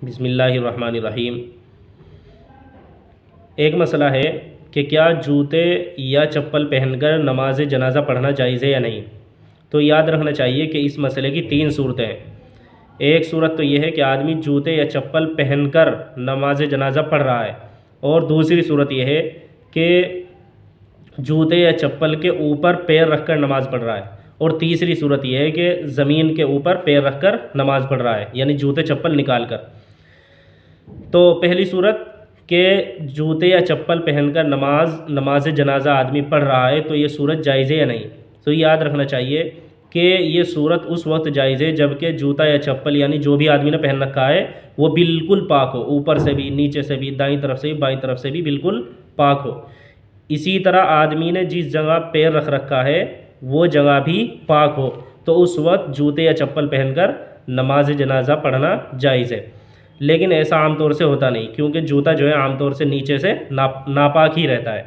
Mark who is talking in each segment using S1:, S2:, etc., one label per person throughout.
S1: بسم اللہ الرحمن الرحیم۔ ایک مسئلہ ہے کہ کیا جوتے یا چپل پہن کر نماز جنازہ پڑھنا جائز ہے یا نہیں۔ تو یاد رکھنا چاہیے کہ اس مسئلے کی 3 صورتیں ہیں۔ ایک صورت تو یہ ہے کہ آدمی جوتے یا چپل پہن کر نماز جنازہ پڑھ رہا ہے، اور دوسری صورت یہ ہے کہ جوتے یا چپل کے اوپر پیر رکھ کر نماز پڑھ رہا ہے، اور تیسری صورت یہ ہے کہ زمین کے اوپر پیر رکھ کر نماز پڑھ رہا ہے، یعنی جوتے چپل نکال کر۔ تو پہلی صورت کہ جوتے یا چپل پہن کر نماز جنازہ آدمی پڑھ رہا ہے، تو یہ صورت جائز ہے یا نہیں۔ تو یاد رکھنا چاہیے کہ یہ صورت اس وقت جائز ہے جب کہ جوتا یا چپل یعنی جو بھی آدمی نے پہن رکھا ہے وہ بالکل پاک ہو، اوپر سے بھی، نیچے سے بھی، دائیں طرف سے بھی، بائیں طرف سے بھی بالکل پاک ہو۔ اسی طرح آدمی نے جس جگہ پیر رکھ رکھا ہے وہ جگہ بھی پاک ہو، تو اس وقت جوتے یا چپل پہن کر نماز جنازہ پڑھنا جائز ہے۔ لیکن ایسا عام طور سے ہوتا نہیں، کیونکہ جوتا جو ہے عام طور سے نیچے سے ناپاک ہی رہتا ہے۔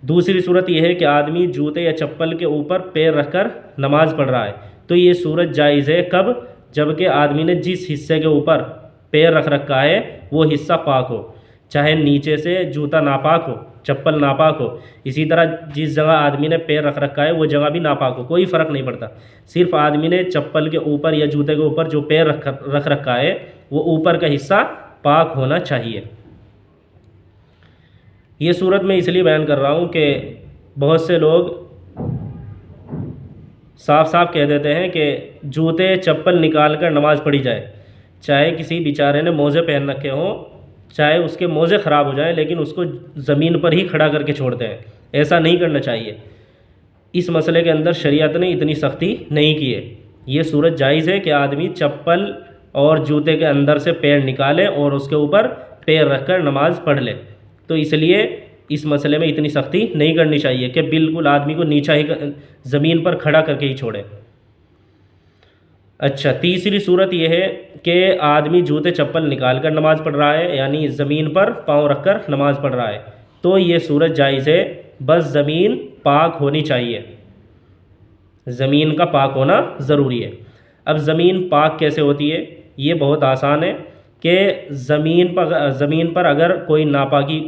S1: دوسری صورت یہ ہے کہ آدمی جوتے یا چپل کے اوپر پیر رکھ کر نماز پڑھ رہا ہے، تو یہ صورت جائز ہے کب؟ جبکہ آدمی نے جس حصے کے اوپر پیر رکھ رکھا ہے وہ حصہ پاک ہو، چاہے نیچے سے جوتا ناپاک ہو، چپل ناپاک ہو، اسی طرح جس جگہ آدمی نے پیر رکھ رکھا ہے وہ جگہ بھی ناپاک ہو، کوئی فرق نہیں پڑتا۔ صرف آدمی نے چپل کے اوپر یا جوتے کے اوپر جو پیر رکھ رکھا ہے وہ اوپر کا حصہ پاک ہونا چاہیے۔ یہ صورت میں اس لیے بیان کر رہا ہوں کہ بہت سے لوگ صاف صاف کہہ دیتے ہیں کہ جوتے چپل نکال کر نماز پڑھی جائے، چاہے کسی بیچارے نے موزے پہن رکھے ہوں، چاہے اس کے موزے خراب ہو جائیں، لیکن اس کو زمین پر ہی کھڑا کر کے چھوڑتے ہیں۔ ایسا نہیں کرنا چاہیے۔ اس مسئلے کے اندر شریعت نے اتنی سختی نہیں کی ہے۔ یہ صورت جائز ہے کہ آدمی چپل اور جوتے کے اندر سے پیر نکالے اور اس کے اوپر پیر رکھ کر نماز پڑھ لے، تو اس لیے اس مسئلے میں اتنی سختی نہیں کرنی چاہیے کہ بالکل آدمی کو نیچا ہی زمین پر کھڑا کر کے ہی چھوڑے۔ اچھا، تیسری صورت یہ ہے کہ آدمی جوتے چپل نکال کر نماز پڑھ رہا ہے، یعنی زمین پر پاؤں رکھ کر نماز پڑھ رہا ہے، تو یہ صورت جائز ہے، بس زمین پاک ہونی چاہیے، زمین کا پاک ہونا ضروری ہے۔ اب زمین پاک کیسے ہوتی ہے؟ یہ بہت آسان ہے کہ زمین پر اگر کوئی ناپاکی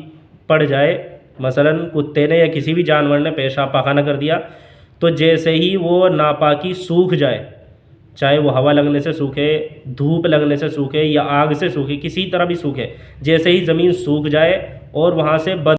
S1: پڑ جائے، مثلا کتے نے یا کسی بھی جانور نے پیشاب پاخانہ کر دیا، تو جیسے ہی وہ ناپاکی سوکھ جائے، چاہے وہ ہوا لگنے سے سوکھے، دھوپ لگنے سے سوکھے یا آگ سے سوکھے، کسی طرح بھی سوکھے، جیسے ہی زمین سوکھ جائے اور وہاں سے